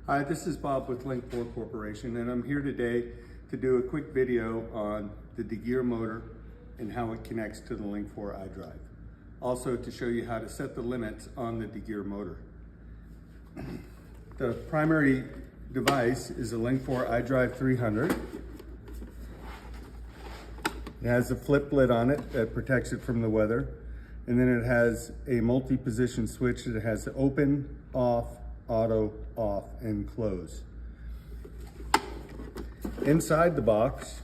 Hi, this is Bob with Link4 Corporation, and I'm here today to do a quick video on the Degier motor and how it connects to the Link4 iDrive. Also to show you how to set the limits on the Degier motor. The primary device is a Link4 iDrive 300. It has a flip lid on it that protects it from the weather. And then it has a multi-position switch that has open, off, auto, off, and close. Inside the box,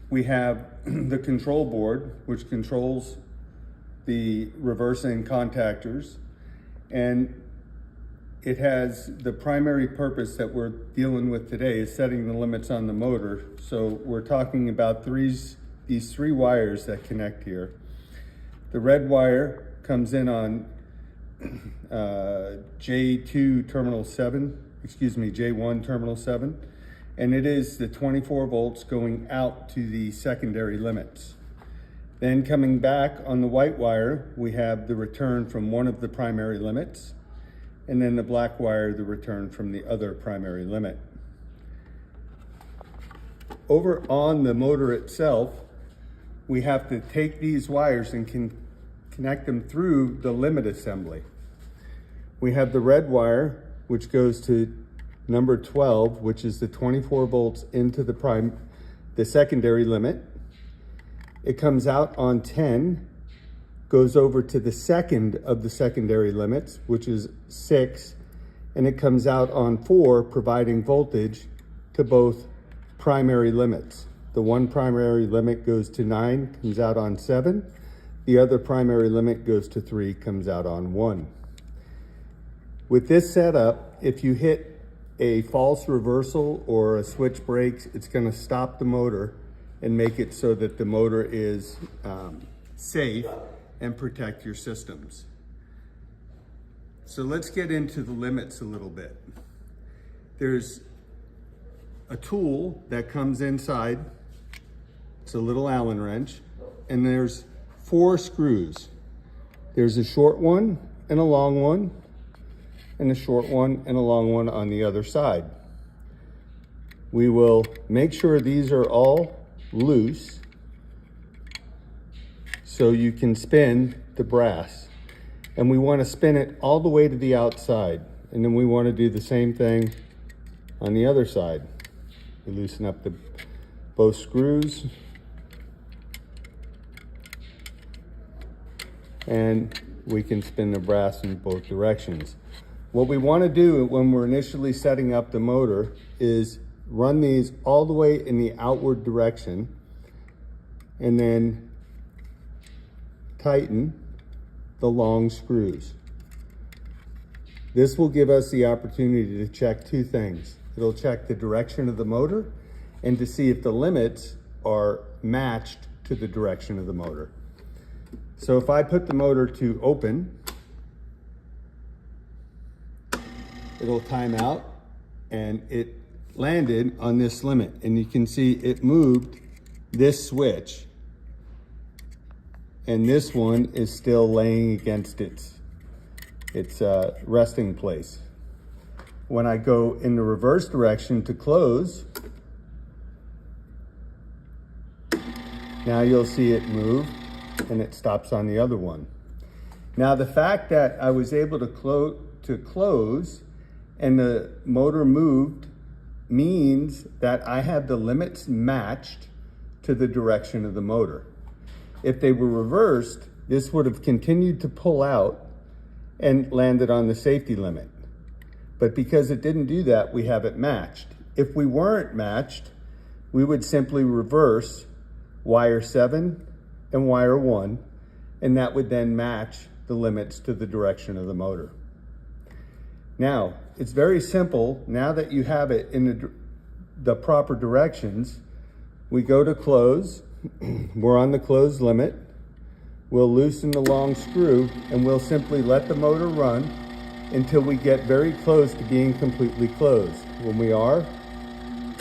we have the control board, which controls the reversing contactors. And it has the primary purpose that we're dealing with today is setting the limits on the motor. So we're talking about these three wires that connect here. The red wire comes in on J1 terminal 7, and it is the 24 volts going out to the secondary limits. Then coming back on the white wire, we have the return from one of the primary limits, and then the black wire, the return from the other primary limit. Over on the motor itself, we have to take these wires and connect them through the limit assembly. We have the red wire, which goes to number 12, which is the 24 volts into the secondary limit. It comes out on 10, goes over to the second of the secondary limits, which is 6, and it comes out on 4, providing voltage to both primary limits. The one primary limit goes to 9, comes out on 7. The other primary limit goes to 3, comes out on 1. With this setup, if you hit a false reversal or a switch breaks, it's going to stop the motor and make it so that the motor is safe and protect your systems. So let's get into the limits a little bit. There's a tool that comes inside. It's a little Allen wrench, and there's 4 screws. There's a short one and a long one, and a short one and a long one on the other side. We will make sure these are all loose so you can spin the brass. And we want to spin it all the way to the outside. And then we want to do the same thing on the other side. We loosen up both screws. And we can spin the brass in both directions. What we want to do when we're initially setting up the motor is run these all the way in the outward direction and then tighten the long screws. This will give us the opportunity to check 2 things. It'll check the direction of the motor and to see if the limits are matched to the direction of the motor. So if I put the motor to open, it'll time out, and it landed on this limit. And you can see it moved this switch, and this one is still laying against its resting place. When I go in the reverse direction to close, now you'll see it move, and it stops on the other one. Now the fact that I was able to close and the motor moved means that I have the limits matched to the direction of the motor. If they were reversed, this would have continued to pull out and landed on the safety limit. But because it didn't do that, we have it matched. If we weren't matched, we would simply reverse wire 7 and wire 1, and that would then match the limits to the direction of the motor. Now, it's very simple. Now that you have it in the proper directions, we go to close. We're on the close limit. We'll loosen the long screw, and we'll simply let the motor run until we get very close to being completely closed. When we are,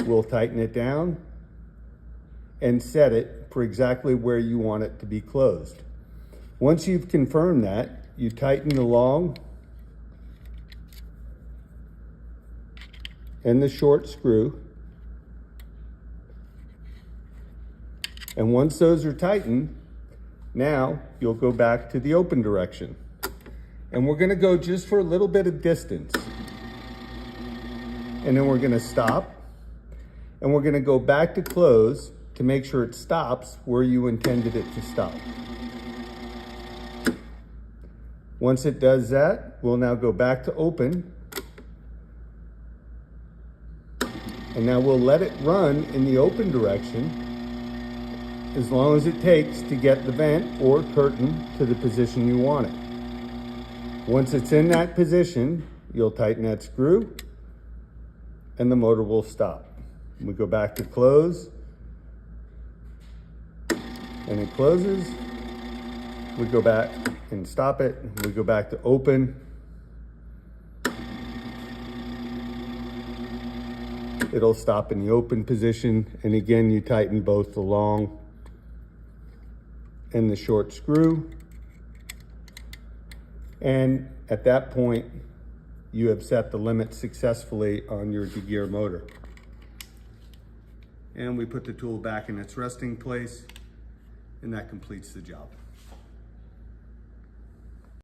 we'll tighten it down and set it for exactly where you want it to be closed. Once you've confirmed that, you tighten the long and the short screw. And once those are tightened, now you'll go back to the open direction. And we're gonna go just for a little bit of distance. And then we're gonna stop, and we're gonna go back to close to make sure it stops where you intended it to stop. Once it does that, we'll now go back to open. And now we'll let it run in the open direction as long as it takes to get the vent or curtain to the position you want it. Once it's in that position, you'll tighten that screw and the motor will stop. We go back to close and it closes. We go back and stop it. We go back to open. It'll stop in the open position. And again, you tighten both the long and the short screw. And at that point, you have set the limit successfully on your Degier motor. And we put the tool back in its resting place, and that completes the job.